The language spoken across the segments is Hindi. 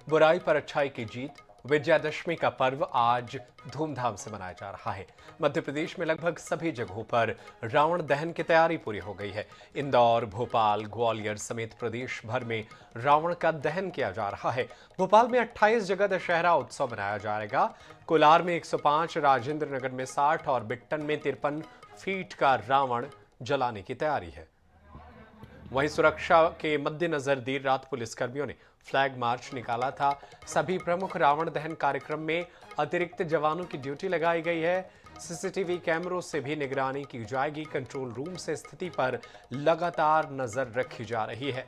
बुराई पर अच्छाई की जीत विजयादशमी का पर्व आज धूमधाम से मनाया जा रहा है। मध्य प्रदेश में लगभग सभी जगहों पर रावण दहन की तैयारी पूरी हो गई है। इंदौर, भोपाल, ग्वालियर समेत प्रदेश भर में रावण का दहन किया जा रहा है। भोपाल में 28 जगह दशहरा उत्सव मनाया जाएगा। कोलार में 105, राजेंद्र नगर में 60 और बिट्टन में 53 फीट का रावण जलाने की तैयारी है। वहीं सुरक्षा के मद्देनजर देर रात पुलिसकर्मियों ने फ्लैग मार्च निकाला था। सभी प्रमुख रावण दहन कार्यक्रम में अतिरिक्त जवानों की ड्यूटी लगाई गई है। सीसीटीवी कैमरों से भी निगरानी की जाएगी। कंट्रोल रूम से स्थिति पर लगातार नजर रखी जा रही है।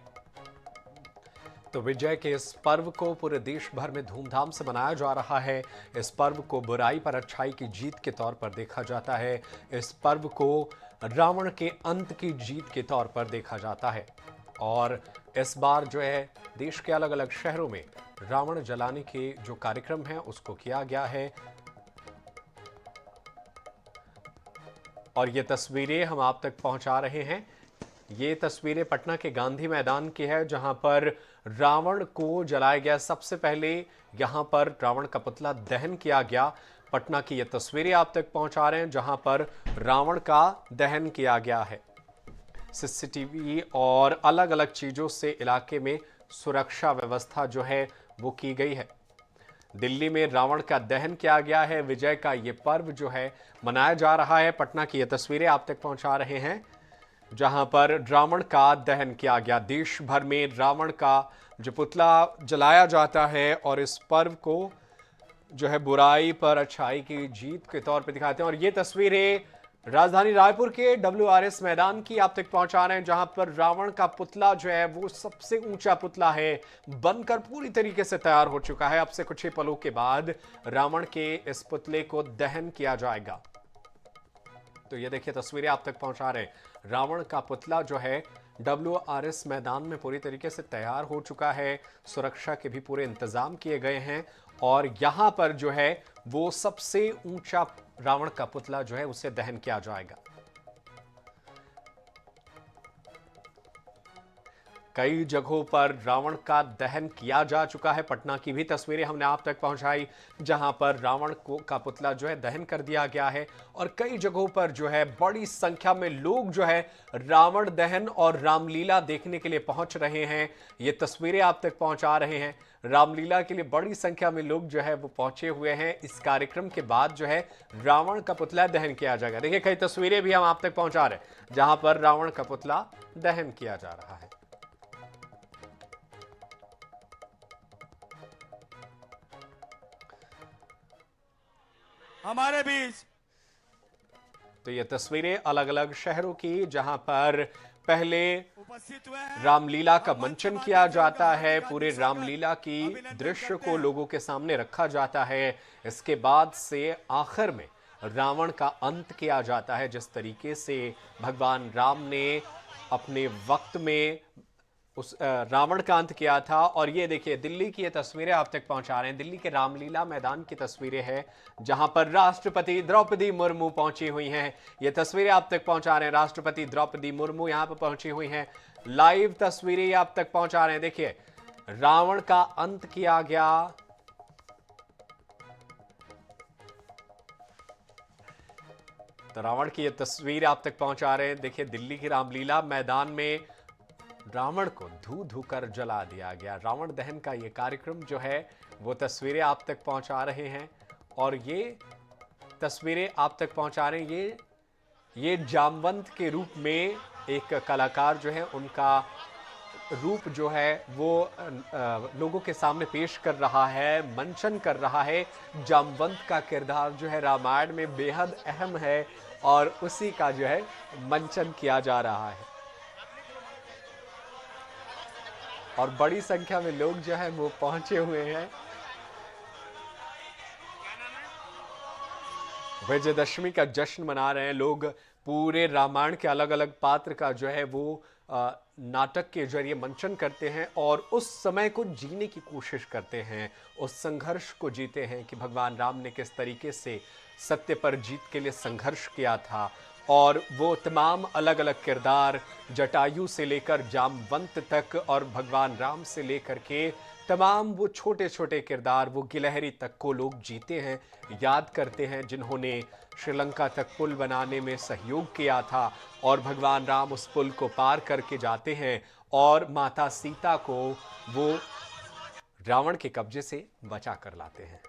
तो विजय के इस पर्व को पूरे देश भर में धूमधाम से मनाया जा रहा है। इस पर्व को बुराई पर अच्छाई की जीत के तौर पर देखा जाता है। इस पर्व को रावण के अंत की जीत के तौर पर देखा जाता है। और इस बार जो है देश के अलग अलग शहरों में रावण जलाने के जो कार्यक्रम है उसको किया गया है। और ये तस्वीरें हम आप तक पहुंचा रहे हैं। ये तस्वीरें पटना के गांधी मैदान की है, जहां पर रावण को जलाया गया। सबसे पहले यहां पर रावण का पुतला दहन किया गया। पटना की ये तस्वीरें आप तक पहुंचा रहे हैं, जहां पर रावण का दहन किया गया है। सीसीटीवी और अलग अलग चीजों से इलाके में सुरक्षा व्यवस्था जो है वो की गई है। दिल्ली में रावण का दहन किया गया है। विजय का ये पर्व जो है मनाया जा रहा है। पटना की ये तस्वीरें आप तक पहुंचा रहे हैं, जहां पर रावण का दहन किया गया। देश भर में रावण का जो पुतला जलाया जाता है और इस पर्व को जो है बुराई पर अच्छाई की जीत के तौर पर दिखाते हैं। और ये तस्वीरें राजधानी रायपुर के WRS मैदान की आप तक पहुंचा रहे हैं, जहां पर रावण का पुतला जो है वो सबसे ऊंचा पुतला है, बनकर पूरी तरीके से तैयार हो चुका है। अब से कुछ ही पलों के बाद रावण के इस पुतले को दहन किया जाएगा। तो ये देखिए तस्वीरें आप तक पहुंचा रहे हैं। रावण का पुतला जो है WRS मैदान में पूरी तरीके से तैयार हो चुका है। सुरक्षा के भी पूरे इंतजाम किए गए हैं और यहां पर जो है वो सबसे ऊंचा रावण का पुतला जो है उसे दहन किया जाएगा। कई जगहों पर रावण का दहन किया जा चुका है। पटना की भी तस्वीरें हमने आप तक पहुंचाई, जहां पर रावण का पुतला जो है दहन कर दिया गया है। और कई जगहों पर जो है बड़ी संख्या में लोग जो है रावण दहन और रामलीला देखने के लिए पहुंच रहे हैं। ये तस्वीरें आप तक पहुंचा रहे हैं। रामलीला के लिए बड़ी संख्या में लोग जो है वो पहुंचे हुए हैं। इस कार्यक्रम के बाद जो है रावण का पुतला दहन किया जाएगा। देखिए कई तस्वीरें भी हम आप तक पहुंचा रहे हैं, जहां पर रावण का पुतला दहन किया जा रहा है। हमारे बीच तो ये तस्वीरें अलग अलग शहरों की, जहां पर पहले उपस्थित हुए हैं। रामलीला का मंचन किया जाता है। पूरे रामलीला की दृश्य को लोगों के सामने रखा जाता है। इसके बाद से आखिर में रावण का अंत किया जाता है। जिस तरीके से भगवान राम ने अपने वक्त में उस रावण का अंत किया था। और ये देखिए दिल्ली की ये तस्वीरें आप तक पहुंचा रहे हैं। दिल्ली के रामलीला मैदान की तस्वीरें हैं, जहां पर राष्ट्रपति द्रौपदी मुर्मू पहुंची हुई हैं। ये तस्वीरें आप तक पहुंचा रहे हैं। राष्ट्रपति द्रौपदी मुर्मू यहां पर पहुंची हुई हैं। लाइव तस्वीरें आप तक पहुंचा रहे हैं। देखिए रावण का अंत किया गया। तो रावण की ये तस्वीर आप तक पहुंचा रहे हैं। देखिए दिल्ली की रामलीला मैदान में रावण को धू धू कर जला दिया गया। रावण दहन का ये कार्यक्रम जो है वो तस्वीरें आप तक पहुंचा रहे हैं। और ये तस्वीरें आप तक पहुंचा रहे हैं। ये जामवंत के रूप में एक कलाकार जो है उनका रूप जो है वो लोगों के सामने पेश कर रहा है, मंचन कर रहा है। जामवंत का किरदार जो है रामायण में बेहद अहम है और उसी का जो है मंचन किया जा रहा है। और बड़ी संख्या में लोग जो है वो पहुंचे हुए हैं। विजयदशमी का जश्न मना रहे हैं लोग। पूरे रामायण के अलग अलग पात्र का जो है वो नाटक के जरिए मंचन करते हैं और उस समय को जीने की कोशिश करते हैं, उस संघर्ष को जीते हैं कि भगवान राम ने किस तरीके से सत्य पर जीत के लिए संघर्ष किया था। और वो तमाम अलग अलग किरदार, जटायु से लेकर जामवंत तक और भगवान राम से लेकर के तमाम वो छोटे छोटे किरदार, वो गिलहरी तक को लोग जीते हैं, याद करते हैं, जिन्होंने श्रीलंका तक पुल बनाने में सहयोग किया था और भगवान राम उस पुल को पार करके जाते हैं और माता सीता को वो रावण के कब्जे से बचा कर लाते हैं।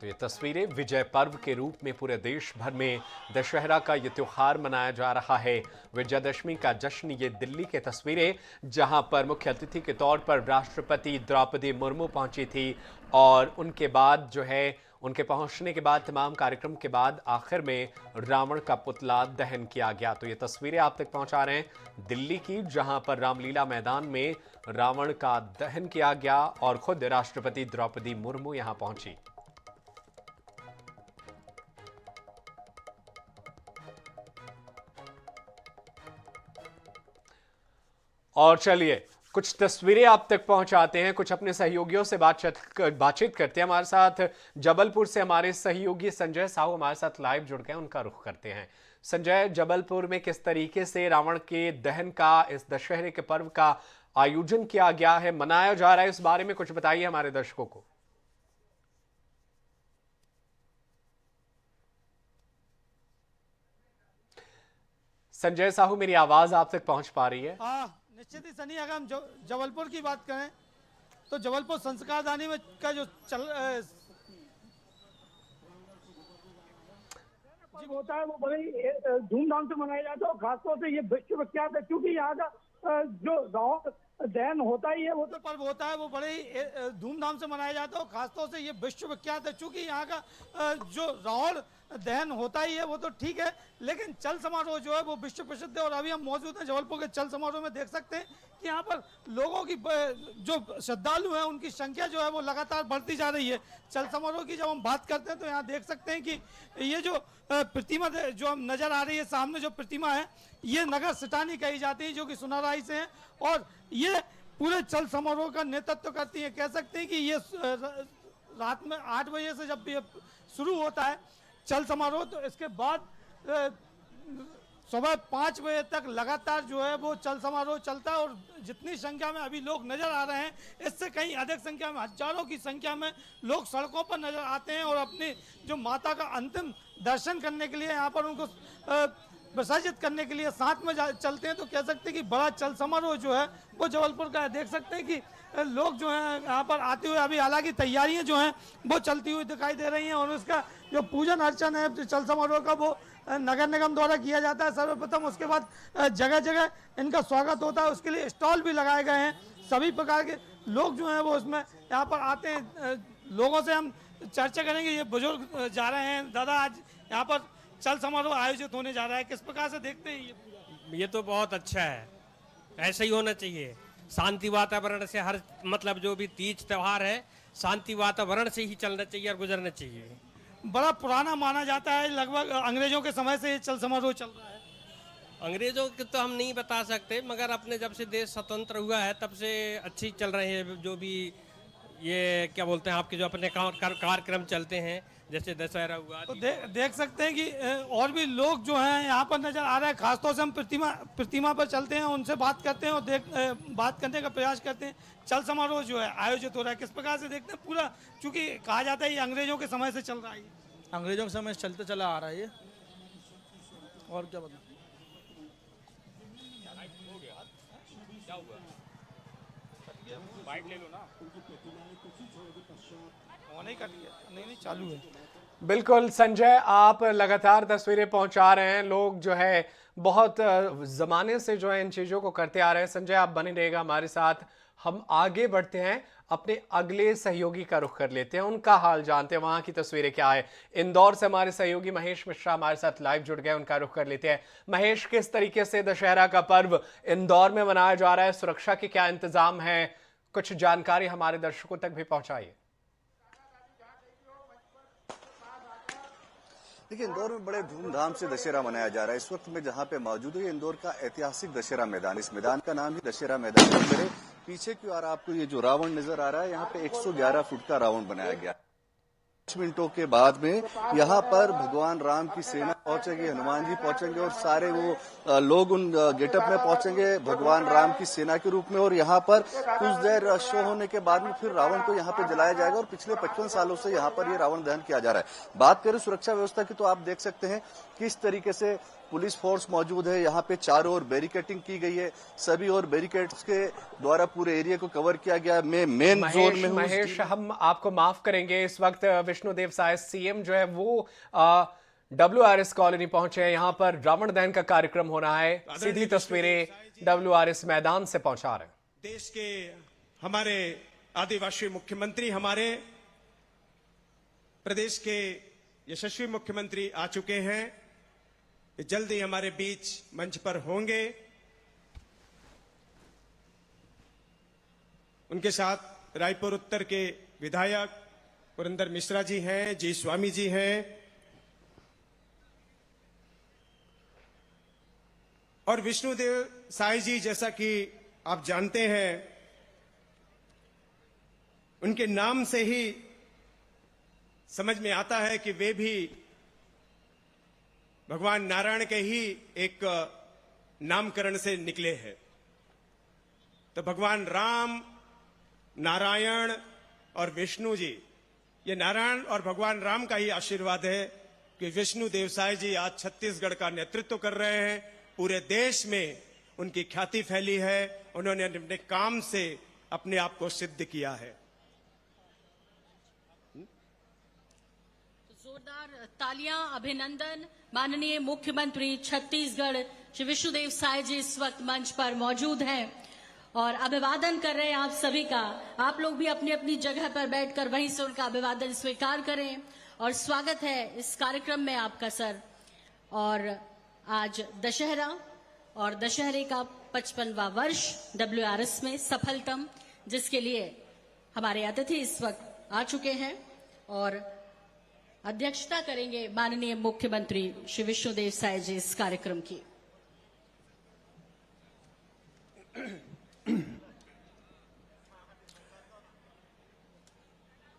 तो ये तस्वीरें विजय पर्व के रूप में पूरे देश भर में दशहरा का ये त्योहार मनाया जा रहा है। विजयदशमी का जश्न ये दिल्ली की तस्वीरें, जहां पर मुख्य अतिथि के तौर पर राष्ट्रपति द्रौपदी मुर्मू पहुंची थी और उनके बाद जो है उनके पहुंचने के बाद तमाम कार्यक्रम के बाद आखिर में रावण का पुतला दहन किया गया। तो ये तस्वीरें आप तक पहुंचा रहे हैं दिल्ली की, जहां पर रामलीला मैदान में रावण का दहन किया गया और खुद राष्ट्रपति द्रौपदी मुर्मू यहां पहुंची। और चलिए कुछ तस्वीरें आप तक पहुंचाते हैं, कुछ अपने सहयोगियों से बातचीत करते हैं। हमारे साथ जबलपुर से हमारे सहयोगी संजय साहू हमारे साथ लाइव जुड़ गए, उनका रुख करते हैं। संजय, जबलपुर में किस तरीके से रावण के दहन का, इस दशहरे के पर्व का आयोजन किया गया है, मनाया जा रहा है, इस बारे में कुछ बताइए हमारे दर्शकों को। संजय साहू, मेरी आवाज आप तक पहुंच पा रही है? निश्चित ही सनी, अगर हम जबलपुर की बात करें तो जबलपुर संस्कारधानी में का जो होता है वो बड़े धूमधाम से मनाया जाता है और खासतौर से ये विश्व विख्यात है क्योंकि यहाँ का जो रावण दहन होता ही है, वो तो पर्व होता है वो बड़े ही धूमधाम से मनाया जाता है और खासतौर से ये विश्व विख्यात है क्योंकि यहाँ का जो रावण दहन होता ही है वो तो ठीक है, लेकिन चल समारोह जो है वो विश्व प्रसिद्ध है। और अभी हम मौजूद हैं जबलपुर के चल समारोह में, देख सकते हैं कि यहाँ पर लोगों की जो श्रद्धालु हैं उनकी संख्या जो है वो लगातार बढ़ती जा रही है। चल समारोह की जब हम बात करते हैं तो यहाँ देख सकते हैं कि ये जो प्रतिमा जो हम नजर आ रही है सामने, जो प्रतिमा है ये नगर सिटानी कही जाती है जो कि सुनाराई से है और ये पूरे चल समारोह का नेतृत्व करती है। कह सकते हैं कि ये रात में 8 बजे से जब ये शुरू होता है चल समारोह, तो इसके बाद सुबह 5 बजे तक लगातार जो है वो चल समारोह चलता है और जितनी संख्या में अभी लोग नजर आ रहे हैं इससे कहीं अधिक संख्या में, हजारों की संख्या में लोग सड़कों पर नजर आते हैं और अपनी जो माता का अंतिम दर्शन करने के लिए, यहाँ पर उनको विसर्जित करने के लिए साथ में चलते हैं। तो कह सकते हैं कि बड़ा चल समारोह जो है वो जबलपुर का है। देख सकते हैं कि लोग जो हैं यहाँ पर आते हुए, अभी हालांकि तैयारियां जो हैं वो चलती हुई दिखाई दे रही हैं और उसका जो पूजन अर्चन है चल समारोह का वो नगर निगम द्वारा किया जाता है सर्वप्रथम। उसके बाद जगह जगह इनका स्वागत होता है, उसके लिए स्टॉल भी लगाए गए हैं। सभी प्रकार के लोग जो हैं वो उसमें यहाँ पर आते हैं। लोगों से हम चर्चा करेंगे। ये बुजुर्ग जा रहे हैं। दादा, आज यहाँ पर चल समारोह आयोजित होने जा रहा है, किस प्रकार से देखते हैं ये पूरा? ये तो बहुत अच्छा है, ऐसे ही होना चाहिए। शांति वातावरण से हर मतलब जो भी तीज त्यौहार है शांति वातावरण से ही चलना चाहिए और गुजरना चाहिए। बड़ा पुराना माना जाता है, लगभग अंग्रेजों के समय से ये चल समारोह चल रहा है। अंग्रेजों के तो हम नहीं बता सकते, मगर अपने जब से देश स्वतंत्र हुआ है तब से अच्छी चल रहे हैं। जो भी ये क्या बोलते हैं आपके जो अपने कार्यक्रम चलते हैं जैसे दशहरा हुआ, तो देख सकते हैं कि और भी लोग जो हैं यहाँ पर नजर आ रहे हैं। खासतौर से हम प्रतिमा पर चलते हैं, उनसे बात करते हैं और बात करने का प्रयास करते हैं। चल समारोह जो है आयोजित हो रहा है, किस प्रकार से देखते हैं पूरा? चूंकि कहा जाता है ये अंग्रेजों के समय से चल रहा है, अंग्रेजों के समय से चलते चला आ रहा है ये। और क्या बता, बाइक ले लो ना, नहीं चालू है। बिल्कुल संजय, आप लगातार तस्वीरें पहुंचा रहे हैं। लोग जो है बहुत जमाने से जो है इन चीजों को करते आ रहे हैं। संजय, आप बने रहेगा हमारे साथ। हम आगे बढ़ते हैं, अपने अगले सहयोगी का रुख कर लेते हैं, उनका हाल जानते हैं, वहां की तस्वीरें क्या है। इंदौर से हमारे सहयोगी महेश मिश्रा हमारे साथ लाइव जुड़ गए, उनका रुख कर लेते हैं। महेश, किस तरीके से दशहरा का पर्व इंदौर में मनाया जा रहा है? सुरक्षा के क्या इंतजाम है? कुछ जानकारी हमारे दर्शकों तक भी पहुंचाइए। देखिए, इंदौर में बड़े धूमधाम से दशहरा मनाया जा रहा है। इस वक्त में जहां पे मौजूद है इंदौर का ऐतिहासिक दशहरा मैदान। इस मैदान का नाम ही दशहरा मैदान है। मेरे पीछे की ओर आपको ये जो रावण नजर आ रहा है, यहाँ पे 111 फुट का रावण बनाया गया। 5 मिनटों के बाद में यहाँ पर भगवान राम की सेना पहुंचेंगे, हनुमान जी पहुंचेंगे और सारे वो लोग उन गेटअप में पहुंचेंगे भगवान राम की सेना के रूप में। और यहाँ पर कुछ देर शो होने के बाद में फिर रावण को यहाँ पे जलाया जाएगा। और पिछले 55 सालों से यहाँ पर ये रावण दहन किया जा रहा है। बात करें सुरक्षा व्यवस्था की तो आप देख सकते हैं किस तरीके से पुलिस फोर्स मौजूद है। यहाँ पे चारों ओर बैरिकेडिंग की गई है, सभी और बैरिकेड्स के द्वारा पूरे एरिया को कवर किया गया। मैं मेन जोन में हूँ। महेश, हम आपको माफ करेंगे, इस वक्त विष्णुदेव साय सीएम जो है वो WRS कॉलोनी पहुंचे हैं। यहाँ पर रावण दहन का कार्यक्रम हो रहा है। सीधी तस्वीरें WRS मैदान से पहुंचा रहे हैं। देश के हमारे आदिवासी मुख्यमंत्री, हमारे प्रदेश के यशस्वी मुख्यमंत्री आ चुके हैं। जल्द ही हमारे बीच मंच पर होंगे। उनके साथ रायपुर उत्तर के विधायक पुरंदर मिश्रा जी हैं, जी स्वामी जी हैं और विष्णुदेव साय जी, जैसा कि आप जानते हैं, उनके नाम से ही समझ में आता है कि वे भी भगवान नारायण के ही एक नामकरण से निकले हैं। तो भगवान राम, नारायण और विष्णु जी, ये नारायण और भगवान राम का ही आशीर्वाद है कि विष्णु देव साय जी आज छत्तीसगढ़ का नेतृत्व कर रहे हैं। पूरे देश में उनकी ख्याति फैली है। उन्होंने अपने काम से अपने आप को सिद्ध किया है। जोरदार तालियां, अभिनंदन। माननीय मुख्यमंत्री छत्तीसगढ़ श्री विष्णुदेव साय जी इस वक्त मंच पर मौजूद हैं और अभिवादन कर रहे हैं आप सभी का। आप लोग भी अपनी अपनी जगह पर बैठकर वहीं से उनका अभिवादन स्वीकार करें और स्वागत है इस कार्यक्रम में आपका सर। और आज दशहरा और दशहरे का 55वां वर्ष WRS में सफलतम, जिसके लिए हमारे अतिथि इस वक्त आ चुके हैं और अध्यक्षता करेंगे माननीय मुख्यमंत्री श्री विष्णुदेव साय जी इस कार्यक्रम की।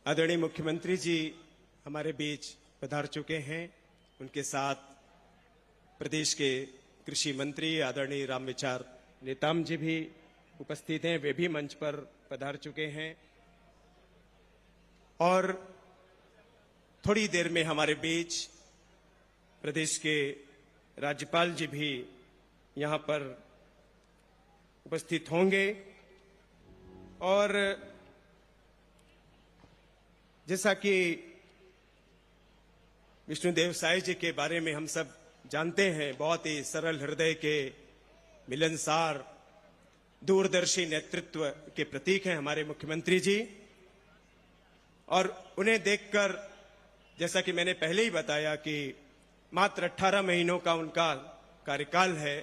आदरणीय मुख्यमंत्री जी हमारे बीच पधार चुके हैं। उनके साथ प्रदेश के कृषि मंत्री आदरणीय रामविचार नेताम जी भी उपस्थित हैं। वे भी मंच पर पधार चुके हैं और थोड़ी देर में हमारे बीच प्रदेश के राज्यपाल जी भी यहां पर उपस्थित होंगे। और जैसा कि विष्णुदेव साय जी के बारे में हम सब जानते हैं, बहुत ही सरल हृदय के, मिलनसार, दूरदर्शी नेतृत्व के प्रतीक हैं हमारे मुख्यमंत्री जी। और उन्हें देखकर, जैसा कि मैंने पहले ही बताया कि मात्र 18 महीनों का उनका कार्यकाल है,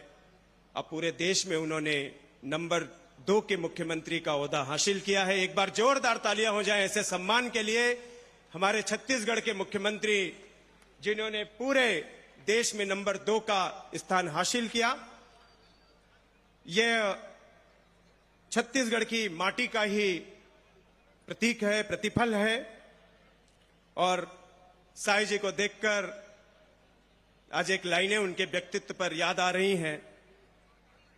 अब पूरे देश में उन्होंने नंबर 2 के मुख्यमंत्री का ओहदा हासिल किया है। एक बार जोरदार तालियां हो जाएं ऐसे सम्मान के लिए हमारे छत्तीसगढ़ के मुख्यमंत्री, जिन्होंने पूरे देश में नंबर 2 का स्थान हासिल किया। यह छत्तीसगढ़ की माटी का ही प्रतीक है, प्रतिफल है। और साय जी को देखकर आज एक लाइनें उनके व्यक्तित्व पर याद आ रही हैं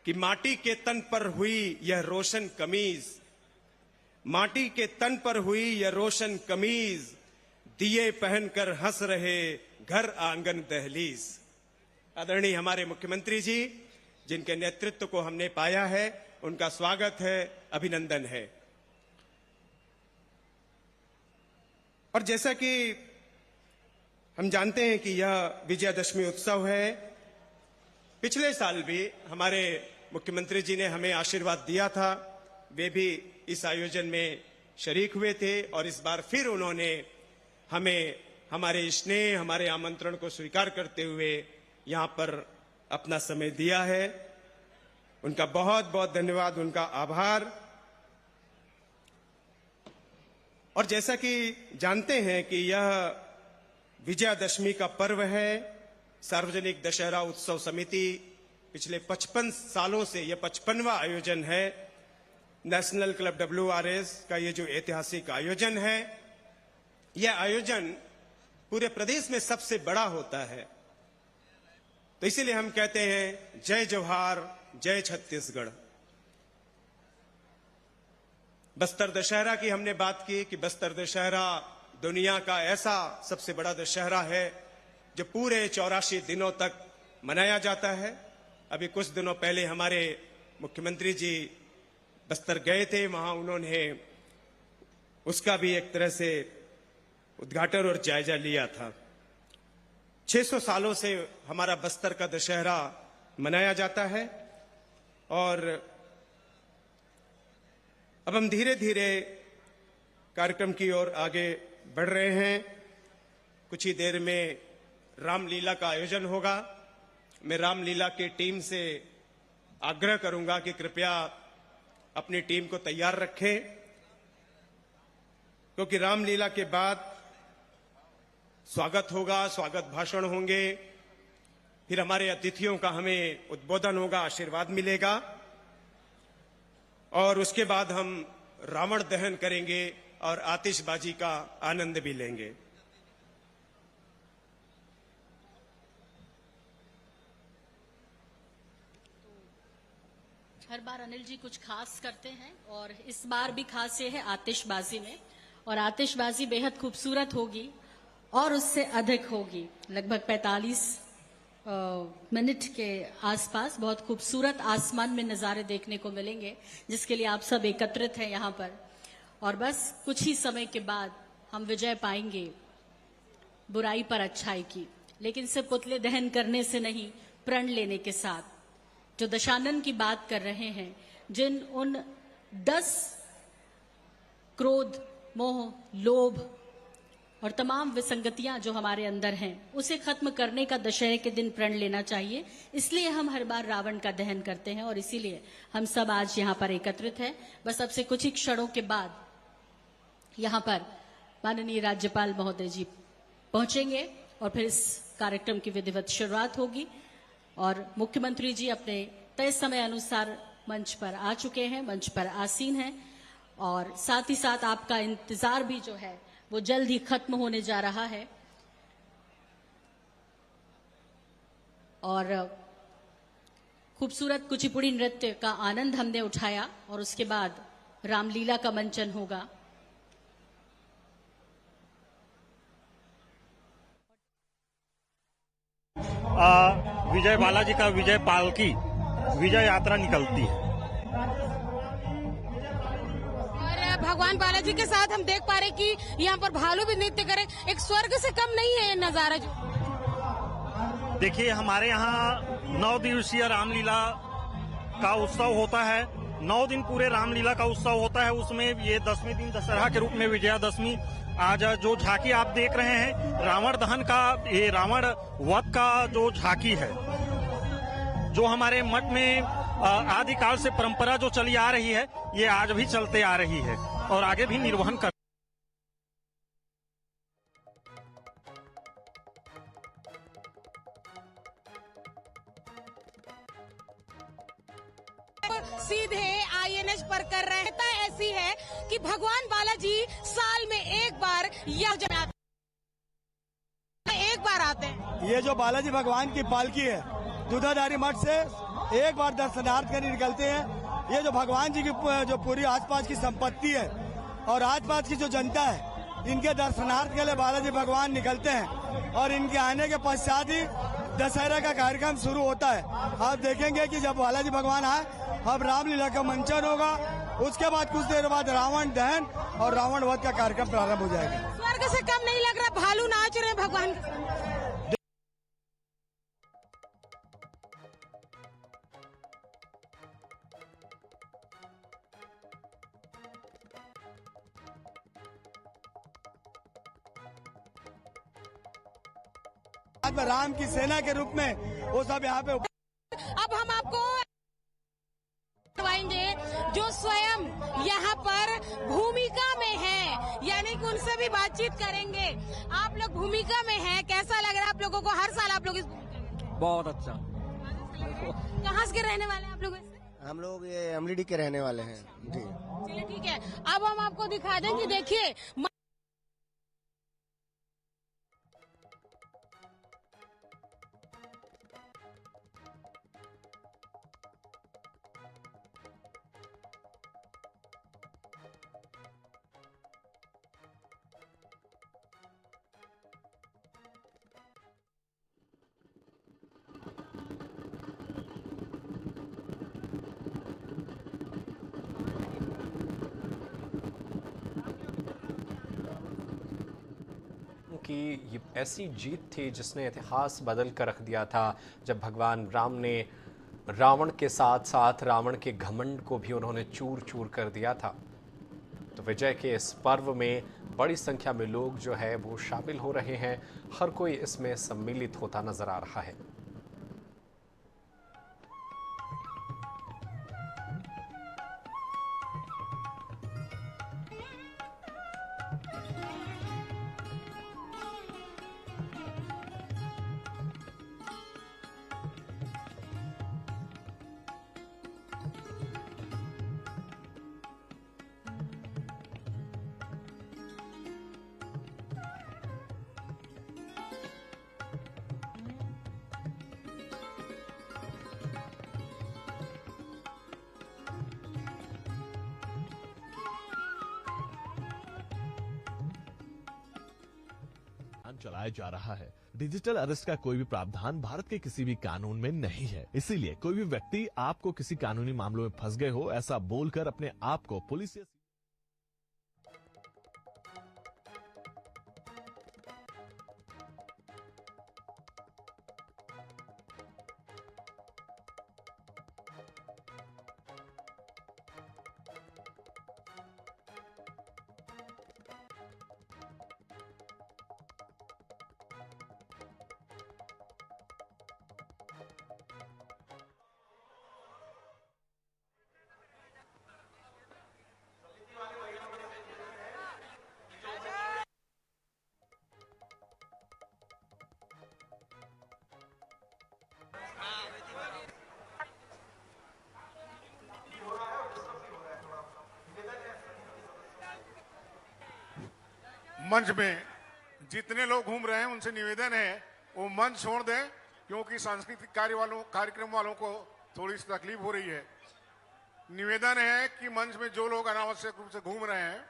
कि माटी के तन पर हुई यह रोशन कमीज, माटी के तन पर हुई यह रोशन कमीज, दिए पहनकर हंस रहे घर आंगन दहलीज। आदरणीय हमारे मुख्यमंत्री जी, जिनके नेतृत्व को हमने पाया है, उनका स्वागत है, अभिनंदन है। और जैसा कि हम जानते हैं कि यह विजयादशमी उत्सव है, पिछले साल भी हमारे मुख्यमंत्री जी ने हमें आशीर्वाद दिया था। वे भी इस आयोजन में शरीक हुए थे और इस बार फिर उन्होंने हमें हमारे स्नेह, हमारे आमंत्रण को स्वीकार करते हुए यहां पर अपना समय दिया है। उनका बहुत बहुत धन्यवाद, उनका आभार। और जैसा कि जानते हैं कि यह विजयादशमी का पर्व है, सार्वजनिक दशहरा उत्सव समिति पिछले 55 सालों से यह 55वां आयोजन है। नेशनल क्लब WRS का ये जो ऐतिहासिक आयोजन है, यह आयोजन पूरे प्रदेश में सबसे बड़ा होता है। तो इसीलिए हम कहते हैं जय जवाहर, जय छत्तीसगढ़। बस्तर दशहरा की हमने बात की कि बस्तर दशहरा दुनिया का ऐसा सबसे बड़ा दशहरा है जो पूरे 84 दिनों तक मनाया जाता है। अभी कुछ दिनों पहले हमारे मुख्यमंत्री जी बस्तर गए थे, वहां उन्होंने उसका भी एक तरह से उद्घाटन और जायजा लिया था। 600 सालों से हमारा बस्तर का दशहरा मनाया जाता है और अब हम धीरे धीरे कार्यक्रम की ओर आगे बढ़ रहे हैं। कुछ ही देर में रामलीला का आयोजन होगा। मैं रामलीला की टीम से आग्रह करूंगा कि कृपया अपनी टीम को तैयार रखें, क्योंकि रामलीला के बाद स्वागत होगा, स्वागत भाषण होंगे, फिर हमारे अतिथियों का हमें उद्बोधन होगा, आशीर्वाद मिलेगा और उसके बाद हम रावण दहन करेंगे और आतिशबाजी का आनंद भी लेंगे। हर बार अनिल जी कुछ खास करते हैं और इस बार भी खास ये है आतिशबाजी में, और आतिशबाजी बेहद खूबसूरत होगी और उससे अधिक होगी। लगभग 45 मिनट के आसपास बहुत खूबसूरत आसमान में नज़ारे देखने को मिलेंगे, जिसके लिए आप सब एकत्रित हैं यहाँ पर। और बस कुछ ही समय के बाद हम विजय पाएंगे बुराई पर अच्छाई की, लेकिन सिर्फ पुतले दहन करने से नहीं, प्रण लेने के साथ। जो दशानन की बात कर रहे हैं, जिन उन 10 क्रोध, मोह, लोभ और तमाम विसंगतियां जो हमारे अंदर हैं, उसे खत्म करने का दशहरे के दिन प्रण लेना चाहिए। इसलिए हम हर बार रावण का दहन करते हैं और इसीलिए हम सब आज यहाँ पर एकत्रित हैं। बस अब से कुछ ही क्षणों के बाद यहाँ पर माननीय राज्यपाल महोदय जी पहुंचेंगे और फिर इस कार्यक्रम की विधिवत शुरुआत होगी। और मुख्यमंत्री जी अपने तय समय अनुसार मंच पर आ चुके हैं, मंच पर आसीन हैं, और साथ ही साथ आपका इंतजार भी जो है वो जल्द ही खत्म होने जा रहा है। और खूबसूरत कुचिपुड़ी नृत्य का आनंद हमने उठाया और उसके बाद रामलीला का मंचन होगा। विजय बालाजी का विजय पालकी विजय यात्रा निकलती है और भगवान बालाजी के साथ हम देख पा रहे कि यहाँ पर भालू भी नृत्य करे। एक स्वर्ग से कम नहीं है ये नजारा। जो देखिए, हमारे यहाँ 9 दिवसीय रामलीला का उत्सव होता है। 9 दिन पूरे रामलीला का उत्सव होता है। उसमें ये 10वें दिन दशहरा के रूप में विजयादशमी, आज जो झांकी आप देख रहे हैं रावण दहन का, ये रावण वध का जो झांकी है, जो हमारे मठ में आदिकाल से परंपरा जो चली आ रही है, ये आज भी चलते आ रही है और आगे भी निर्वहन कर। सीधे INH पर कर रहे हैं। ऐसी है कि भगवान बालाजी साल में एक बार आते हैं। ये जो बालाजी भगवान की पालकी है, दूधाधारी मठ से एक बार दर्शनार्थ करने निकलते हैं। ये जो भगवान जी की जो पूरी आसपास की संपत्ति है और आसपास की जो जनता है, इनके दर्शनार्थ के लिए बालाजी भगवान निकलते हैं और इनके आने के पश्चात ही दशहरा का कार्यक्रम शुरू होता है। आप देखेंगे कि जब बालाजी भगवान आए, अब रामलीला का मंचन होगा, उसके बाद कुछ देर बाद रावण दहन और रावण वध का कार्यक्रम प्रारंभ हो जाएगा। स्वर्ग से कम नहीं लग रहा, भालू नाच रहे भगवान के। राम की सेना के रूप में वो सब यहाँ पे। अब हम आपको करवाएंगे जो स्वयं यहाँ पर भूमिका में है, यानी कि उनसे भी बातचीत करेंगे। आप लोग भूमिका में हैं, कैसा लग रहा है आप लोगों को? हर साल आप लोग बहुत अच्छा। कहाँ से रहने वाले हैं आप लोग? हम लोग ये अमलीडी के रहने वाले हैं। चलिए ठीक है, अब हम आपको दिखा दें कि देखिए कि ये ऐसी जीत थी जिसने इतिहास बदल कर रख दिया था, जब भगवान राम ने रावण के साथ साथ रावण के घमंड को भी उन्होंने चूर चूर कर दिया था। तो विजय के इस पर्व में बड़ी संख्या में लोग जो है वो शामिल हो रहे हैं। हर कोई इसमें सम्मिलित होता नजर आ रहा है। चलाया जा रहा है। डिजिटल अरेस्ट का कोई भी प्रावधान भारत के किसी भी कानून में नहीं है। इसीलिए कोई भी व्यक्ति आपको किसी कानूनी मामलों में फंस गए हो ऐसा बोलकर अपने आप को पुलिस या मंच में जितने लोग घूम रहे हैं उनसे निवेदन है वो मंच छोड़ दें, क्योंकि सांस्कृतिक कार्यक्रम वालों को थोड़ी सी तकलीफ हो रही है। निवेदन है कि मंच में जो लोग अनावश्यक रूप से घूम रहे हैं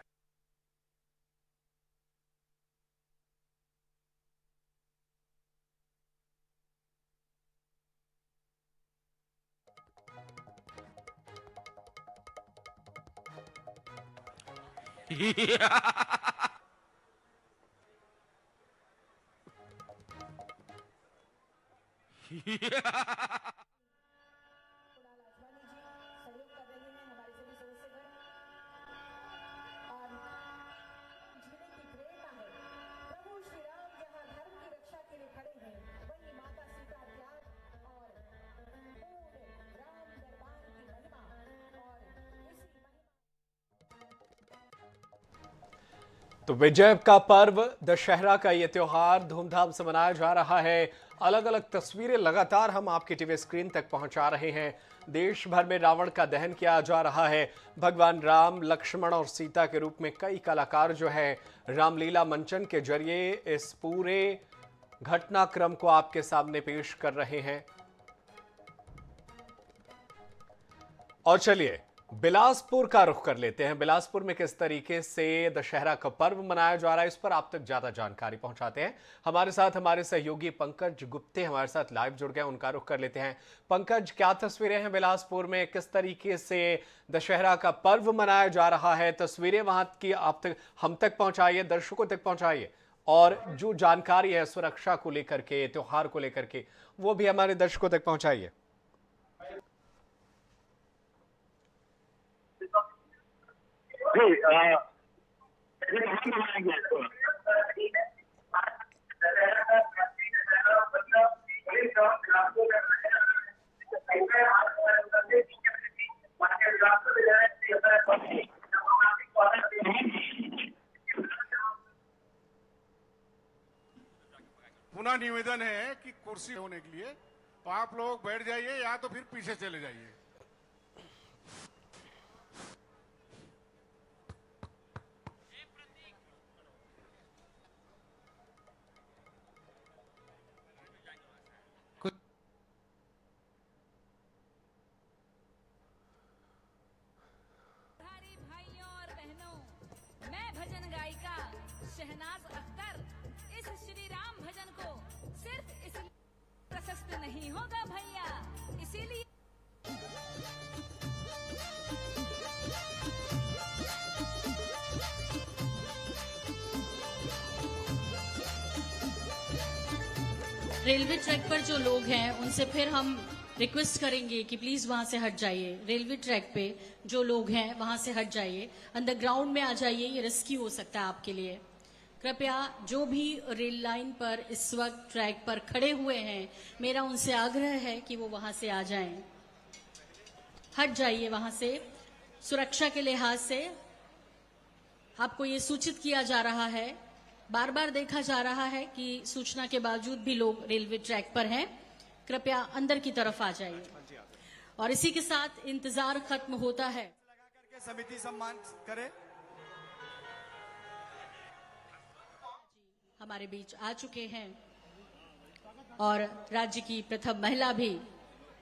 तो विजय का पर्व दशहरा का ये त्योहार धूमधाम से मनाया जा रहा है। अलग अलग तस्वीरें लगातार हम आपके टीवी स्क्रीन तक पहुंचा रहे हैं। देश भर में रावण का दहन किया जा रहा है। भगवान राम, लक्ष्मण और सीता के रूप में कई कलाकार जो है रामलीला मंचन के जरिए इस पूरे घटनाक्रम को आपके सामने पेश कर रहे हैं। और चलिए बिलासपुर का रुख कर लेते हैं। बिलासपुर में किस तरीके से दशहरा का पर्व मनाया जा रहा है, इस पर आप तक ज्यादा जानकारी पहुंचाते हैं। हमारे साथ हमारे सहयोगी पंकज गुप्ते हमारे साथ लाइव जुड़ गए, उनका रुख कर लेते हैं। पंकज, क्या तस्वीरें हैं बिलासपुर में, किस तरीके से दशहरा का पर्व मनाया जा रहा है? तस्वीरें वहां की आप तक हम तक पहुंचाइए, दर्शकों तक पहुंचाइए, और जो जानकारी है सुरक्षा को लेकर के, त्योहार को लेकर के, वो भी हमारे दर्शकों तक पहुंचाइए। पुनः निवेदन है कि कुर्सी होने के लिए तो आप लोग बैठ जाइए या तो फिर पीछे चले जाइए। शहनाज अख्तर इस श्री राम भजन को सिर्फ इसलिए प्रशस्त नहीं होगा भैया, इसीलिए रेलवे ट्रैक पर जो लोग हैं उनसे फिर हम रिक्वेस्ट करेंगे कि प्लीज वहां से हट जाइए। रेलवे ट्रैक पे जो लोग हैं वहां से हट जाइए, अंडरग्राउंड में आ जाइए, ये रेस्क्यू हो सकता है आपके लिए। कृपया जो भी रेल लाइन पर इस वक्त ट्रैक पर खड़े हुए हैं, मेरा उनसे आग्रह है कि वो वहां से आ जाएं, हट जाइए वहां से। सुरक्षा के लिहाज से आपको ये सूचित किया जा रहा है, बार बार देखा जा रहा है कि सूचना के बावजूद भी लोग रेलवे ट्रैक पर हैं। कृपया अंदर की तरफ आ जाइए। और इसी के साथ इंतजार खत्म होता है। समिति सम्मान करे। हमारे बीच आ चुके हैं और राज्य की प्रथम महिला भी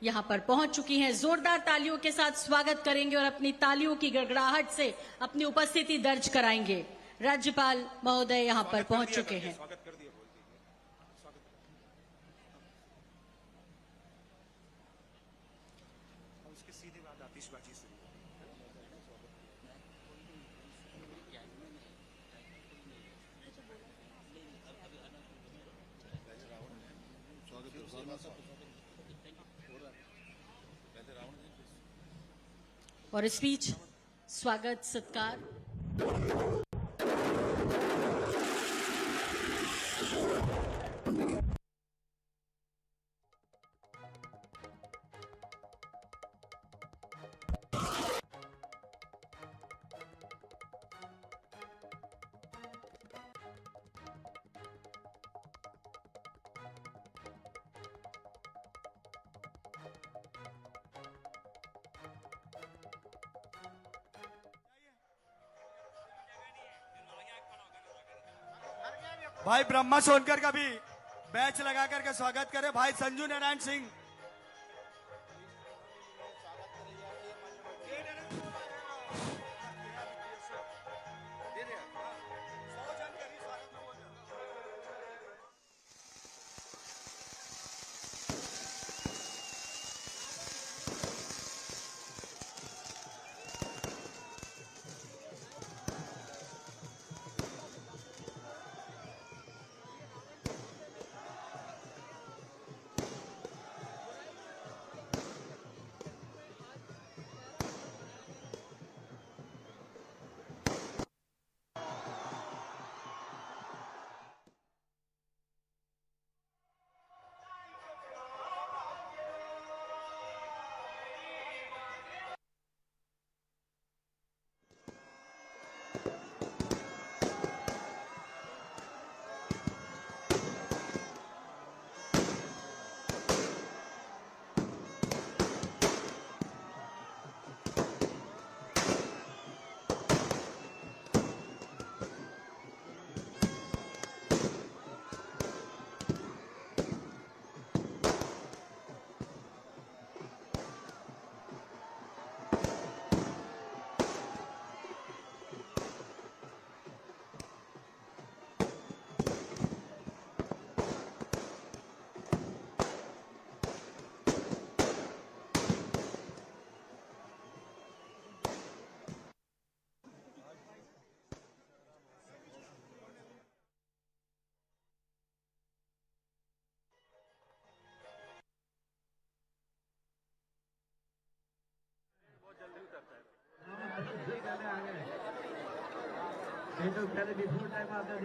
यहां पर पहुंच चुकी हैं। जोरदार तालियों के साथ स्वागत करेंगे और अपनी तालियों की गड़गड़ाहट से अपनी उपस्थिति दर्ज कराएंगे। राज्यपाल महोदय यहां पर पहुंच चुके हैं। और इस बीच स्वागत सत्कार भाई ब्रह्मा सोनकर का भी बैच लगा करके स्वागत करें। भाई संजू नारायण सिंह।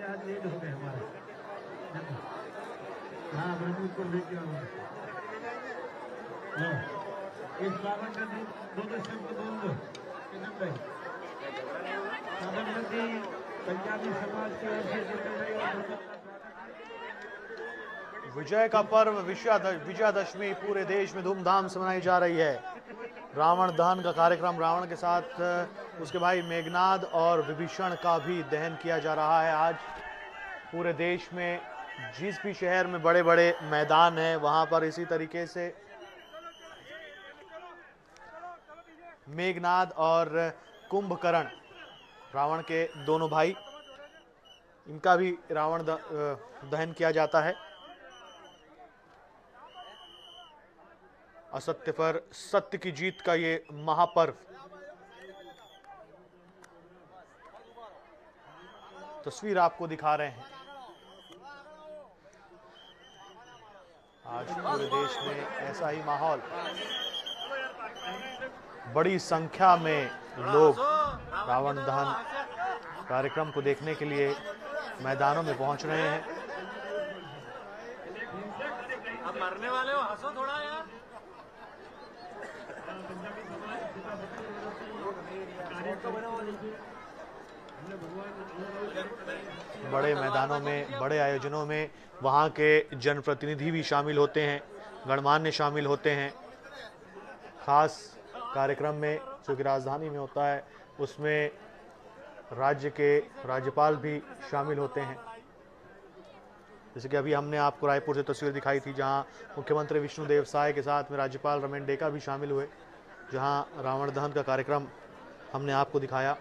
आज लेट हो गए हमारे। हाँ बिल्कुल को लेके इस बावन का दो शब्द बोल दो किशन भाई। साबरमती पंजाबी समाज की ओर से विजय का पर्व विजयादशमी पूरे देश में धूमधाम से मनाई जा रही है। रावण दहन का कार्यक्रम, रावण के साथ उसके भाई मेघनाद और विभीषण का भी दहन किया जा रहा है। आज पूरे देश में जिस भी शहर में बड़े बड़े मैदान हैं वहां पर इसी तरीके से मेघनाद और कुंभकर्ण, रावण के दोनों भाई, इनका भी रावण दहन किया जाता है। असत्य पर सत्य की जीत का ये महापर्व। तस्वीर आपको दिखा रहे हैं। आज पूरे देश में ऐसा ही माहौल, बड़ी संख्या में लोग रावण दहन कार्यक्रम को देखने के लिए मैदानों में पहुंच रहे हैं। अब मरने वाले हो, हंसो थोड़ा यार। बड़े मैदानों में, बड़े आयोजनों में वहां के जनप्रतिनिधि भी शामिल होते हैं, गणमान्य शामिल होते हैं। खास कार्यक्रम में जो कि राजधानी में होता है, उसमें राज्य के राज्यपाल भी शामिल होते हैं। जैसे कि अभी हमने आपको रायपुर से तस्वीर दिखाई थी, जहां मुख्यमंत्री विष्णुदेव साय के साथ में राज्यपाल रमेन डेका भी शामिल हुए, जहां रावण दहन का कार्यक्रम हमने आपको दिखाया।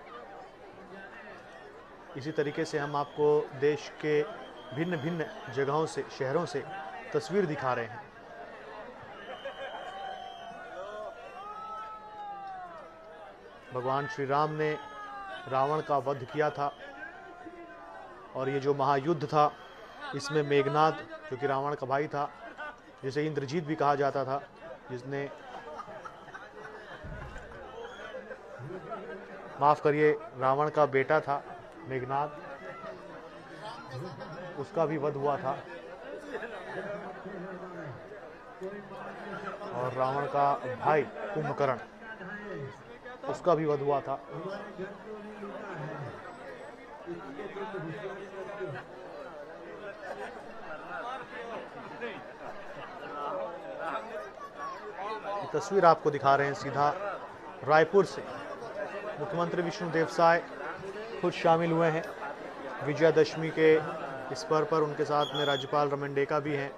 इसी तरीके से हम आपको देश के भिन्न भिन्न जगहों से, शहरों से तस्वीर दिखा रहे हैं। भगवान श्री राम ने रावण का वध किया था और ये जो महायुद्ध था, इसमें मेघनाद जो कि रावण का भाई था, जिसे इंद्रजीत भी कहा जाता था, जिसने माफ करिए रावण का बेटा था मेघनाद, उसका भी वध हुआ था। और रावण का भाई कुंभकर्ण, उसका भी वध हुआ था। ये तस्वीर आपको दिखा रहे हैं सीधा रायपुर से। मुख्यमंत्री विष्णुदेव साय खुद शामिल हुए हैं विजयादशमी के इस पर्व पर। उनके साथ में राज्यपाल रमेन डेका भी हैं।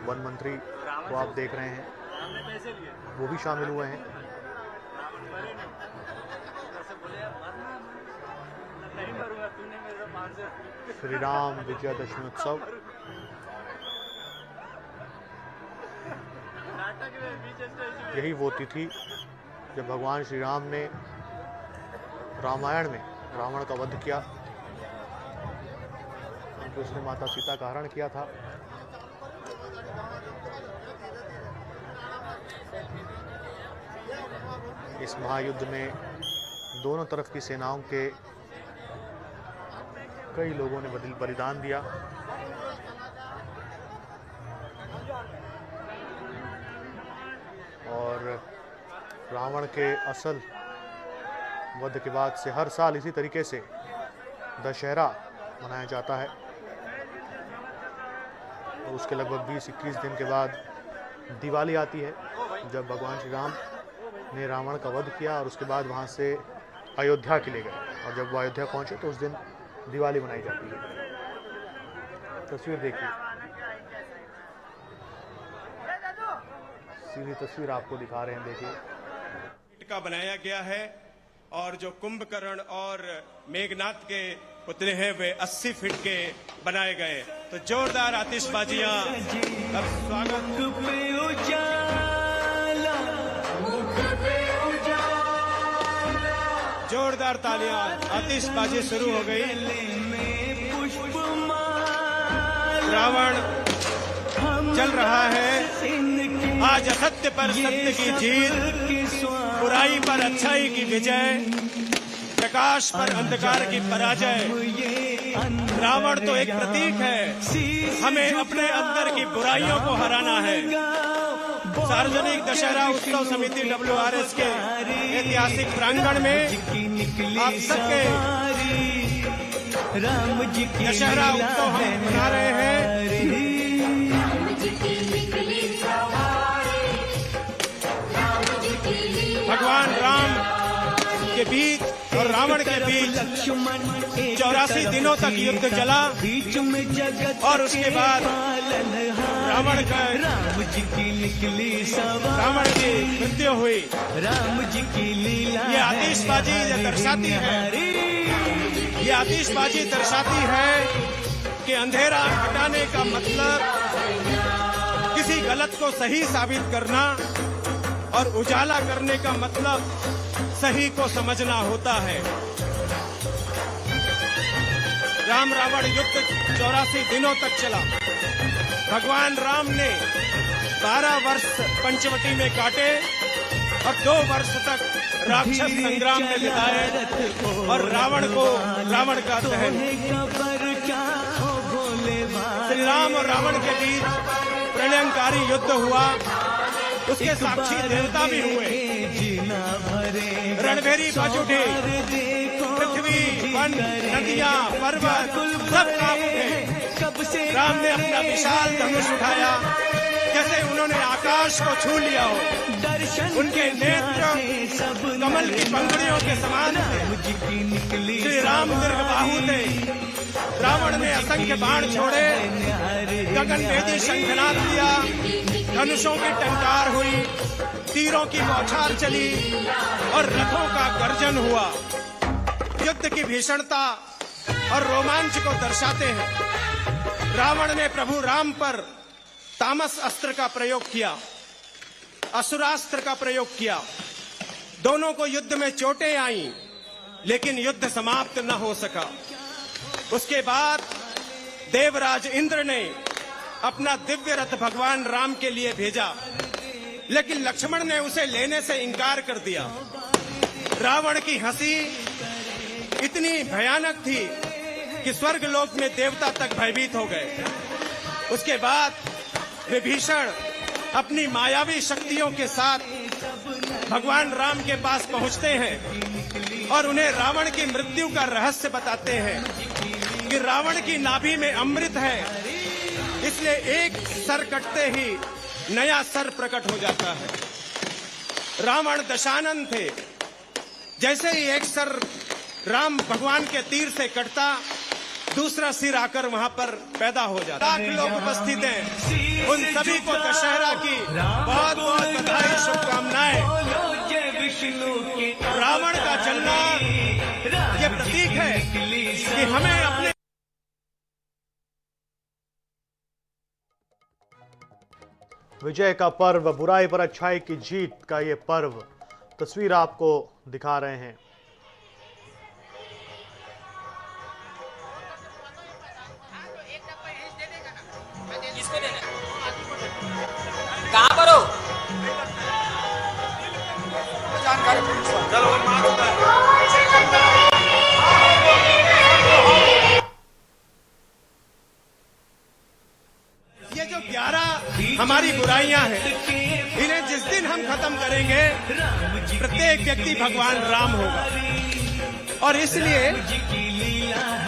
वन मंत्री को आप देख रहे हैं, वो भी शामिल हुए हैं। श्री राम विजयादशमी उत्सव यही वो तिथि जब भगवान श्री राम ने रामायण में रावण का वध किया, क्योंकि उसने माता सीता का हरण किया था। इस महायुद्ध में दोनों तरफ की सेनाओं के कई लोगों ने बलिदान दिया। और रावण के असल वध के बाद से हर साल इसी तरीके से दशहरा मनाया जाता है। और उसके लगभग 20-21 दिन के बाद दिवाली आती है, जब भगवान श्री राम ने रावण का वध किया और उसके बाद वहाँ से अयोध्या के लिए गए। और जब वो अयोध्या पहुँचे तो उस दिन दिवाली मनाई जाती है। तस्वीर देखिए, सीधी तस्वीर आपको दिखा रहे हैं, देखिए। का बनाया गया है और जो कुंभकर्ण और मेघनाद के पुतले हैं वे 80 फीट के बनाए गए। तो जोरदार आतिशबाजियां, अब स्वागत। जोरदार तालियां, आतिशबाजी शुरू हो गई। रावण चल रहा है। आज असत्य पर सत्य की जीत, बुराई पर अच्छाई की विजय, प्रकाश पर अंधकार की पराजय। रावण तो एक प्रतीक है, हमें अपने अंदर की बुराइयों को हराना है। सार्वजनिक दशहरा उत्सव समिति WRS के ऐतिहासिक प्रांगण में आप सबके दशहरा उत्सव हम मना रहे हैं। भगवान राम के बीच और रावण के बीच 84 दिनों तक युद्ध चला और उसके बाद रावण की मृत्यु हुई। ये आतिशबाजी दर्शाती है, ये आतिशबाजी दर्शाती है कि अंधेरा हटाने का मतलब किसी गलत को सही साबित करना और उजाला करने का मतलब सही को समझना होता है। राम रावण युद्ध 84 दिनों तक चला। भगवान राम ने 12 वर्ष पंचवटी में काटे और 2 वर्ष तक राक्षस संग्राम में बिताए और रावण का दहन। श्री राम और रावण के बीच प्रलयंकारी युद्ध हुआ, उसके साक्षी देवता भी हुए। रणभेरी बज उठे, पृथ्वी, वन, नदियां, पर्वत सब कांप उठे। राम ने अपना विशाल धनुष उठाया, जैसे उन्होंने आकाश को छू लिया हो। उनके नेत्र कमल की पंखुड़ियों के समान थे। श्री राम दीर्घबाहु थे। रावण ने असंख्य बाण छोड़े, गगनभेदी शंखनाद दिया, धनुषों की टंकार हुई, तीरों की बौछार चली और रथों का गर्जन हुआ। युद्ध की भीषणता और रोमांच को दर्शाते हैं। रावण ने प्रभु राम पर तामस अस्त्र का प्रयोग किया, असुरास्त्र का प्रयोग किया। दोनों को युद्ध में चोटें आईं, लेकिन युद्ध समाप्त न हो सका। उसके बाद देवराज इंद्र ने अपना दिव्य रथ भगवान राम के लिए भेजा, लेकिन लक्ष्मण ने उसे लेने से इनकार कर दिया। रावण की हंसी इतनी भयानक थी कि स्वर्गलोक में देवता तक भयभीत हो गए। उसके बाद विभीषण अपनी मायावी शक्तियों के साथ भगवान राम के पास पहुंचते हैं और उन्हें रावण की मृत्यु का रहस्य बताते हैं कि रावण की नाभि में अमृत है, इसलिए एक सर कटते ही नया सर प्रकट हो जाता है। रावण दशानन थे। जैसे ही एक सर राम भगवान के तीर से कटता, दूसरा सिर आकर वहां पर पैदा हो जाता। लाख लोग उपस्थित हैं, उन सभी को दशहरा की बहुत बहुत बधाई, शुभकामनाएं। रावण का जलना ये प्रतीक है कि हमें अपने विजय का पर्व, बुराई पर अच्छाई की जीत का ये पर्व, तस्वीर आपको दिखा रहे हैं। कहाँ पर हो? ये जो 11 हमारी बुराइयां हैं, इन्हें जिस दिन हम खत्म करेंगे, प्रत्येक व्यक्ति भगवान राम होगा। और इसलिए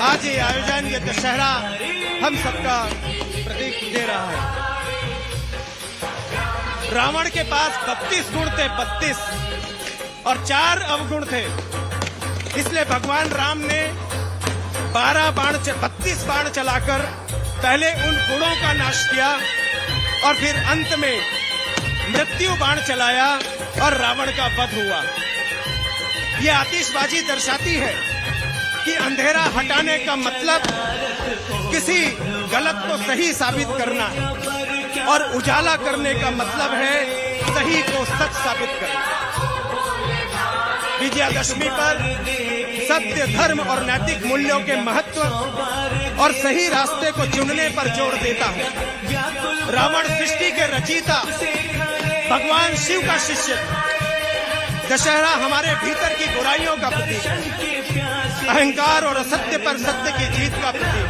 आज ये आयोजन, ये दशहरा हम सबका प्रतीक दे रहा है। रावण के पास 32 गुण थे, 32, और 4 अवगुण थे। इसलिए भगवान राम ने 32 बाण चलाकर पहले उन गुणों का नाश किया और फिर अंत में मृत्यु बाण चलाया और रावण का वध हुआ। ये आतिशबाजी दर्शाती है कि अंधेरा हटाने का मतलब किसी गलत को सही साबित करना और उजाला करने का मतलब है सही को सच साबित करना। विजयादशमी पर सत्य, धर्म और नैतिक मूल्यों के महत्व और सही रास्ते को चुनने पर जोर देता है। रावण सृष्टि के रचयिता, भगवान शिव का शिष्य। दशहरा हमारे भीतर की बुराइयों का प्रतीक है, अहंकार और असत्य पर सत्य की जीत का प्रतीक।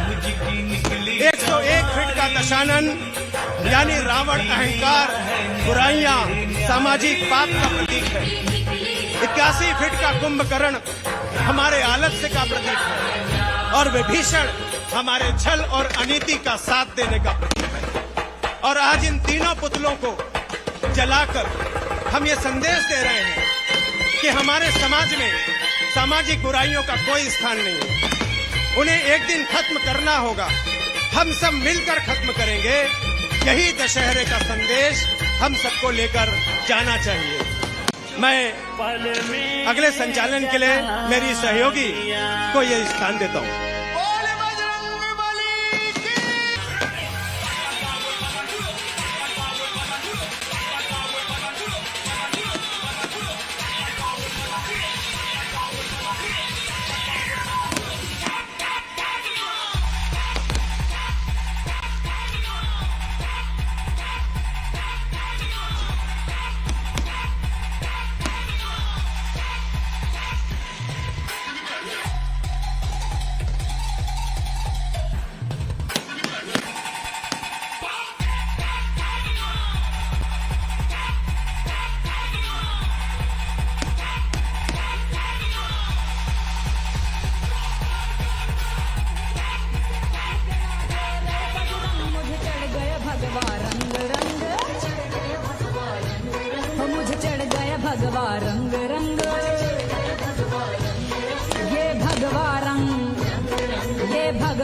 101 फीट का दशानन यानी रावण अहंकार, बुराइयां, सामाजिक पाप का प्रतीक है। 81 फीट का कुंभकर्ण हमारे आलस्य का प्रतीक है और विभीषण हमारे छल और अनीति का साथ देने का प्रतीक है। और आज इन तीनों पुतलों को जलाकर हम ये संदेश दे रहे हैं कि हमारे समाज में सामाजिक बुराइयों का कोई स्थान नहीं है। उन्हें एक दिन खत्म करना होगा। हम सब मिलकर खत्म करेंगे। यही दशहरे का संदेश हम सबको लेकर जाना चाहिए। मैं अगले संचालन के लिए मेरी सहयोगी को ये स्थान देता हूँ।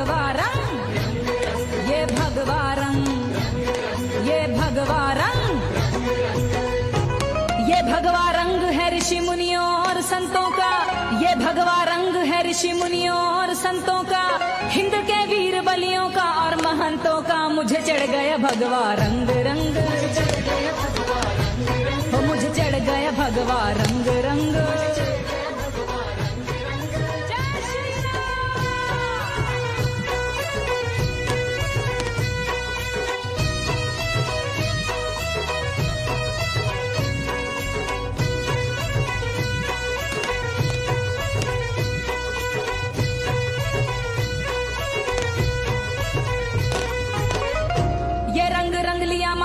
भगवा रंग, ये भगवा रंग, ये भगवा रंग, ये भगवा रंग है ऋषि मुनियों और संतों का, ये भगवा रंग है ऋषि मुनियों और संतों का, हिंद के वीर बलियों का और महंतों का। मुझे चढ़ गया भगवा रंग रंग, हो मुझे चढ़ गया भगवा रंग रंग।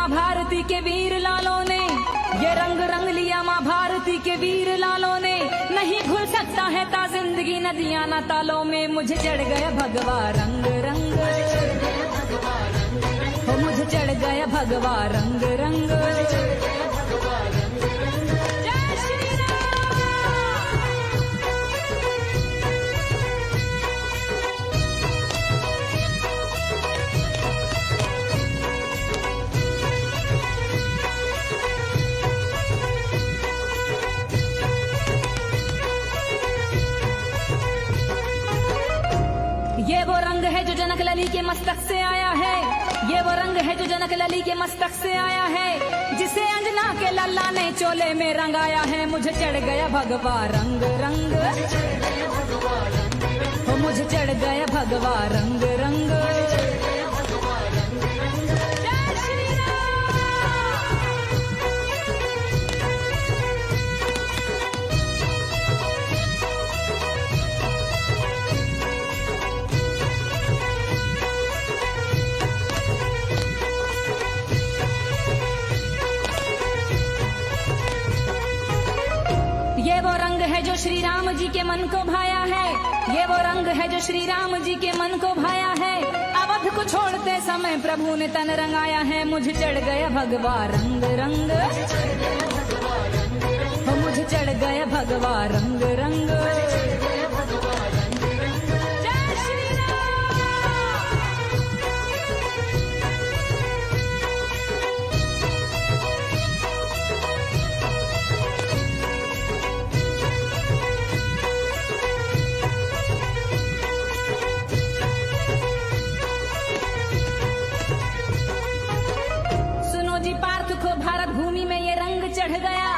भारती के वीर लालों ने, ये रंग रंग लिया माँ भारती के वीर लालों ने, नहीं घुल सकता है ता जिंदगी नदियां ना तालों में। मुझे चढ़ गया भगवा रंग रंग, हो मुझे चढ़ गया भगवा रंग रंग। ये वो रंग है जो जनक लली के मस्तक से आया है, ये वो रंग है जो जनक लली के मस्तक से आया है, जिसे अंजना के लल्ला ने चोले में रंगाया है। मुझे चढ़ गया भगवा रंग रंग, हो मुझे चढ़ गया भगवा रंग रंग। ये वो रंग है जो श्री राम जी के मन को भाया है, ये वो रंग है जो श्री राम जी के मन को भाया है, अवध को छोड़ते समय प्रभु ने तन रंगाया है। मुझे चढ़ गया भगवा रंग रंग, हो मुझे चढ़ गया भगवा रंग रंग। भारत भूमि में ये रंग चढ़ गया,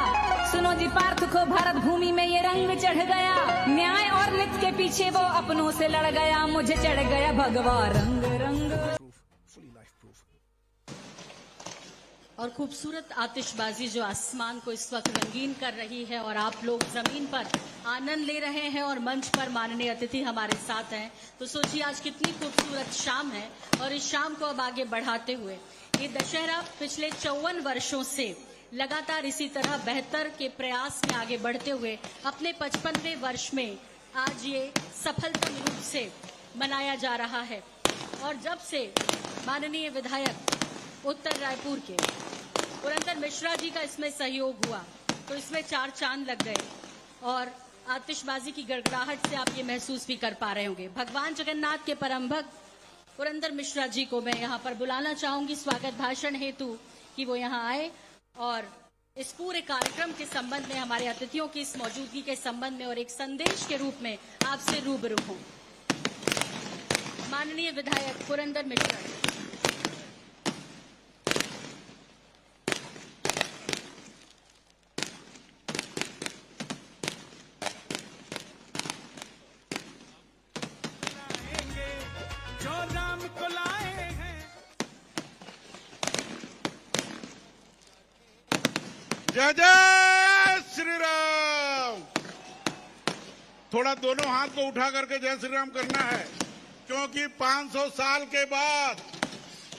सुनो जी पार्थ को भारत भूमि में ये रंग चढ़ गया, न्याय और नित्य के पीछे वो अपनों से लड़ गया। मुझे चढ़ गया भगवा रंग रंग। और खूबसूरत आतिशबाजी जो आसमान को इस वक्त रंगीन कर रही है और आप लोग जमीन पर आनंद ले रहे हैं और मंच पर माननीय अतिथि हमारे साथ हैं, तो सोचिए आज कितनी खूबसूरत शाम है। और इस शाम को अब आगे बढ़ाते हुए ये दशहरा पिछले 54 वर्षों से लगातार इसी तरह बेहतर के प्रयास में आगे बढ़ते हुए अपने 55वें वर्ष में आज ये सफलतम रूप से मनाया जा रहा है। और जब से माननीय विधायक उत्तर रायपुर के पुरंदर मिश्रा जी का इसमें सहयोग हुआ तो इसमें 4 चांद लग गए और आतिशबाजी की गड़गड़ाहट से आप ये महसूस भी कर पा रहे होंगे। भगवान जगन्नाथ के परम भक्त पुरंदर मिश्रा जी को मैं यहाँ पर बुलाना चाहूंगी स्वागत भाषण हेतु कि वो यहाँ आए और इस पूरे कार्यक्रम के संबंध में, हमारे अतिथियों की इस मौजूदगी के संबंध में और एक संदेश के रूप में आपसे रूबरू हों। माननीय विधायक पुरंदर मिश्रा। जय जय श्री राम। थोड़ा दोनों हाथ को उठा करके जय श्री राम करना है, क्योंकि 500 साल के बाद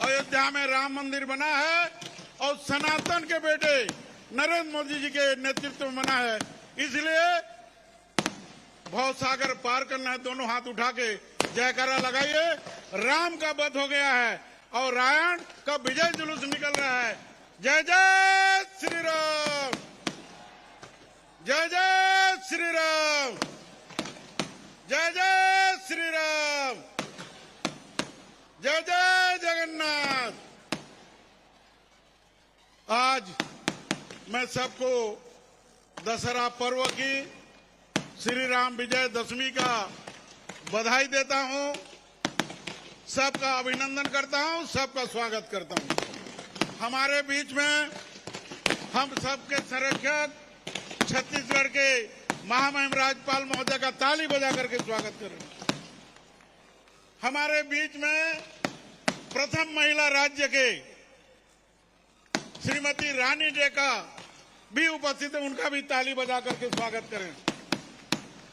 अयोध्या में राम मंदिर बना है और सनातन के बेटे नरेंद्र मोदी जी के नेतृत्व में बना है। इसलिए भवसागर पार करना है। दोनों हाथ उठा के जयकारा लगाइए। राम का वध हो गया है और रायण का विजय जुलूस निकल रहा है। जय जय श्री राम, जय जय श्री राम, जय जय श्री राम। जय जय जगन्नाथ। आज मैं सबको दशहरा पर्व की श्री राम विजय दशमी का बधाई देता हूं, सबका अभिनंदन करता हूं, सबका स्वागत करता हूं। हमारे बीच में हम सबके संरक्षक छत्तीसगढ़ के महामहिम राज्यपाल महोदय का ताली बजा करके स्वागत करें। हमारे बीच में प्रथम महिला राज्य के श्रीमती रानी डेका भी उपस्थित है, उनका भी ताली बजा करके स्वागत करें।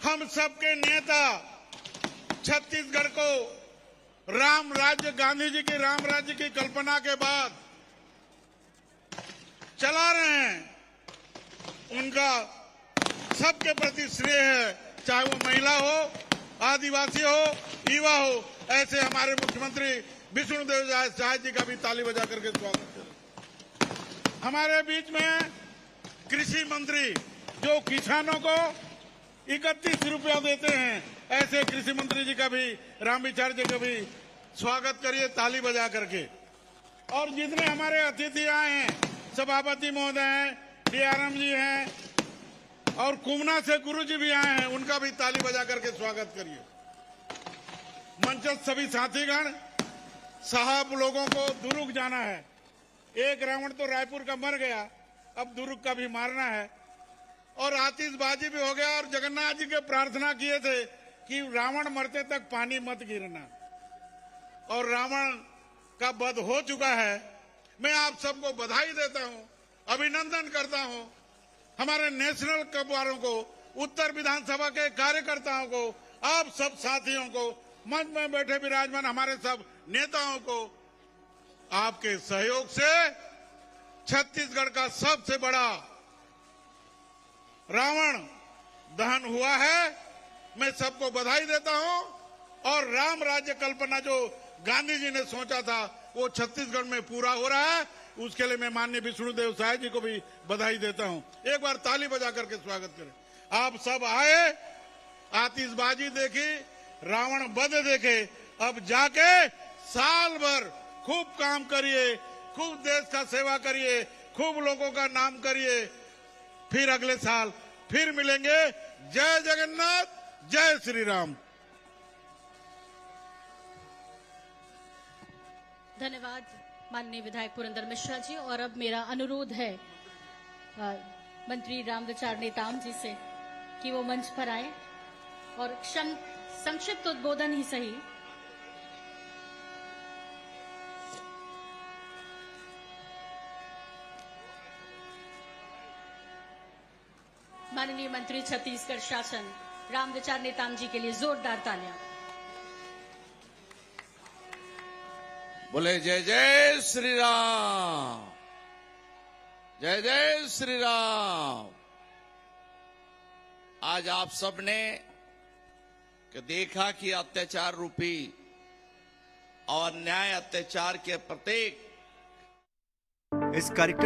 हम सबके नेता छत्तीसगढ़ को राम राज्य, गांधी जी की राम राज्य की कल्पना के बाद चला रहे हैं, उनका सबके प्रति श्रेय है, चाहे वो महिला हो, आदिवासी हो, युवा हो। ऐसे हमारे मुख्यमंत्री विष्णुदेव साय जी का भी ताली बजा करके स्वागत करें। हमारे बीच में कृषि मंत्री जो किसानों को 31 रुपया देते हैं, ऐसे कृषि मंत्री जी का भी, रामविचार जी का भी स्वागत करिए ताली बजा करके। और जितने हमारे अतिथि आए हैं, सभापति महोदय हैं, डीआरएम जी हैं और कुमना से गुरु जी भी आए हैं, उनका भी ताली बजा करके स्वागत करिए। मंचस्थ सभी साथीगण, साहब लोगों को दुर्ग जाना है। एक रावण तो रायपुर का मर गया, अब दुर्ग का भी मारना है और आतिशबाजी भी हो गया। और जगन्नाथ जी के प्रार्थना किए थे कि रावण मरते तक पानी मत गिरना, और रावण का वध हो चुका है। मैं आप सबको बधाई देता हूं, अभिनंदन करता हूं। हमारे नेशनल क्लब वालों को, उत्तर विधानसभा के कार्यकर्ताओं को, आप सब साथियों को, मंच में बैठे विराजमान हमारे सब नेताओं को, आपके सहयोग से छत्तीसगढ़ का सबसे बड़ा रावण दहन हुआ है। मैं सबको बधाई देता हूं और राम राज्य कल्पना जो गांधी जी ने सोचा था वो छत्तीसगढ़ में पूरा हो रहा है। उसके लिए मैं माननीय विष्णुदेव साय जी को भी बधाई देता हूं। एक बार ताली बजा करके स्वागत करें। आप सब आए, आतिशबाजी देखी, रावण वध देखे, अब जाके साल भर खूब काम करिए, खूब देश का सेवा करिए, खूब लोगों का नाम करिए, फिर अगले साल फिर मिलेंगे। जय जगन्नाथ, जय श्री राम। धन्यवाद माननीय विधायक पुरंदर मिश्रा जी। और अब मेरा अनुरोध है मंत्री रामविचार नेताम जी से कि वो मंच पर आए और संक्षिप्त उद्बोधन ही सही माननीय मंत्री छत्तीसगढ़ शासन रामविचार नेताम जी के लिए जोरदार तालियां। बोले जय जय श्री राम, जय जय श्री राम। आज आप सबने देखा कि अत्याचार रूपी और न्याय अत्याचार के प्रत्येक इस कार्यक्रम